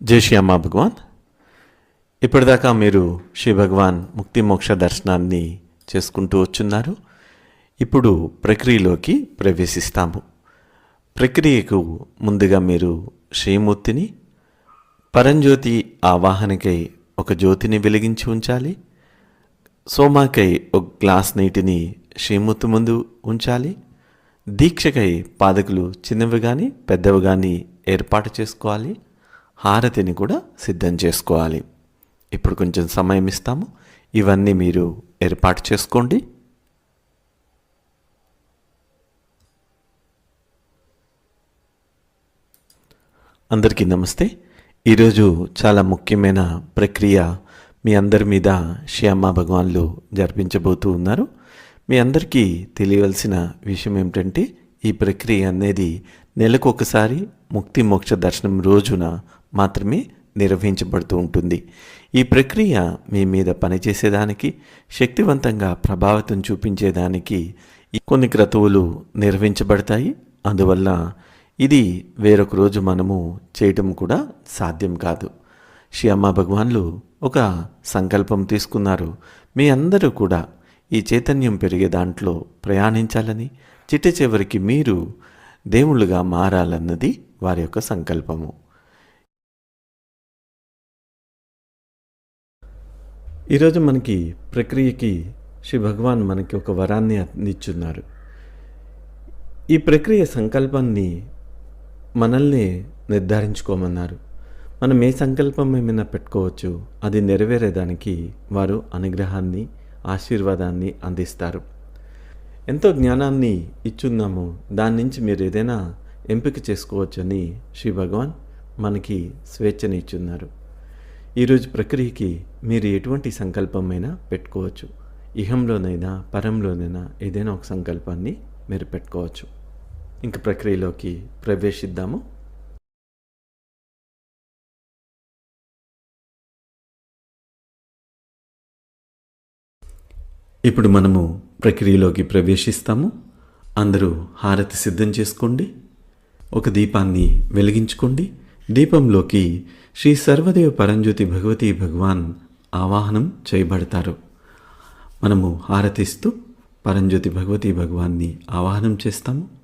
జై శ్రీ అమ్మా భగవాన్. ఇప్పటిదాకా మీరు శ్రీ భగవాన్ ముక్తి మోక్ష దర్శనాన్ని చేసుకుంటూ వచ్చున్నారు. ఇప్పుడు ప్రక్రియలోకి ప్రవేశిస్తాము. ప్రక్రియకు ముందుగా మీరు శ్రీమూర్తిని, పరంజ్యోతి ఆవాహనకై ఒక జ్యోతిని వెలిగించి ఉంచాలి. సోమాకై ఒక గ్లాస్ నీటిని శ్రీమూర్తి ముందు ఉంచాలి. దీక్షకై పాదకులు చిన్నవి కానీ పెద్దవి కానీ ఏర్పాటు చేసుకోవాలి. హారతిని కూడా సిద్ధం చేసుకోవాలి. ఇప్పుడు కొంచెం సమయం ఇస్తాము. ఇవన్నీ మీరు ఏర్పాటు చేసుకోండి. అందరికీ నమస్తే. ఈరోజు చాలా ముఖ్యమైన ప్రక్రియ మీ అందరి మీద శ్రీ అమ్మా భగవాన్లు జరిపించబోతూ ఉన్నారు. మీ అందరికీ తెలియవలసిన విషయం ఏమిటంటే, ఈ ప్రక్రియ అనేది నెలకు ఒకసారి ముక్తి మోక్ష దర్శనం రోజున మాత్రమే నిర్వహించబడుతూ ఉంటుంది. ఈ ప్రక్రియ మీ మీద పనిచేసేదానికి, శక్తివంతంగా ప్రభావితం చూపించేదానికి కొన్ని క్రతువులు నిర్వహించబడతాయి. అందువల్ల ఇది వేరొక రోజు మనము చేయటం కూడా సాధ్యం కాదు. శ్రీ అమ్మా భగవాన్లు ఒక సంకల్పం తీసుకున్నారు. మీ అందరూ కూడా ఈ చైతన్యం పెరిగే దాంట్లో ప్రయాణించాలని, చిట్ట చివరికి మీరు దేవుళ్ళుగా మారాలన్నది వారి యొక్క సంకల్పము. ఈరోజు మనకి ప్రక్రియకి శ్రీ భగవాన్ మనకి ఒక వరాన్ని అందించున్నారు. ఈ ప్రక్రియ సంకల్పాన్ని మనల్ని నిర్ధారించుకోమన్నారు. మనం ఏ సంకల్పం ఏమైనా పెట్టుకోవచ్చు. అది నెరవేరేదానికి వారు అనుగ్రహాన్ని, ఆశీర్వాదాన్ని అందిస్తారు. ఎంతో జ్ఞానాన్ని ఇచ్చున్నాము. దాని నుంచి మీరు ఏదైనా ఎంపిక చేసుకోవచ్చని శ్రీ భగవాన్ మనకి స్వేచ్ఛని ఇచ్చున్నారు. ఈరోజు ప్రక్రియకి మీరు ఎటువంటి సంకల్పమైనా పెట్టుకోవచ్చు. ఇహంలోనైనా పరంలోనైనా ఏదైనా ఒక సంకల్పాన్ని మీరు పెట్టుకోవచ్చు. ఇంక ప్రక్రియలోకి ప్రవేశిద్దాము. ఇప్పుడు మనము ప్రక్రియలోకి ప్రవేశిస్తాము. అందరూ హారతి సిద్ధం చేసుకోండి. ఒక దీపాన్ని వెలిగించుకోండి. దీపంలోకి శ్రీ సర్వదేవ పరంజ్యోతి భగవతి భగవాన్ ఆవాహనం చేయబడతారు. మనము హారతిస్తూ పరంజ్యోతి భగవతి భగవాన్ని ఆవాహనం చేస్తాము.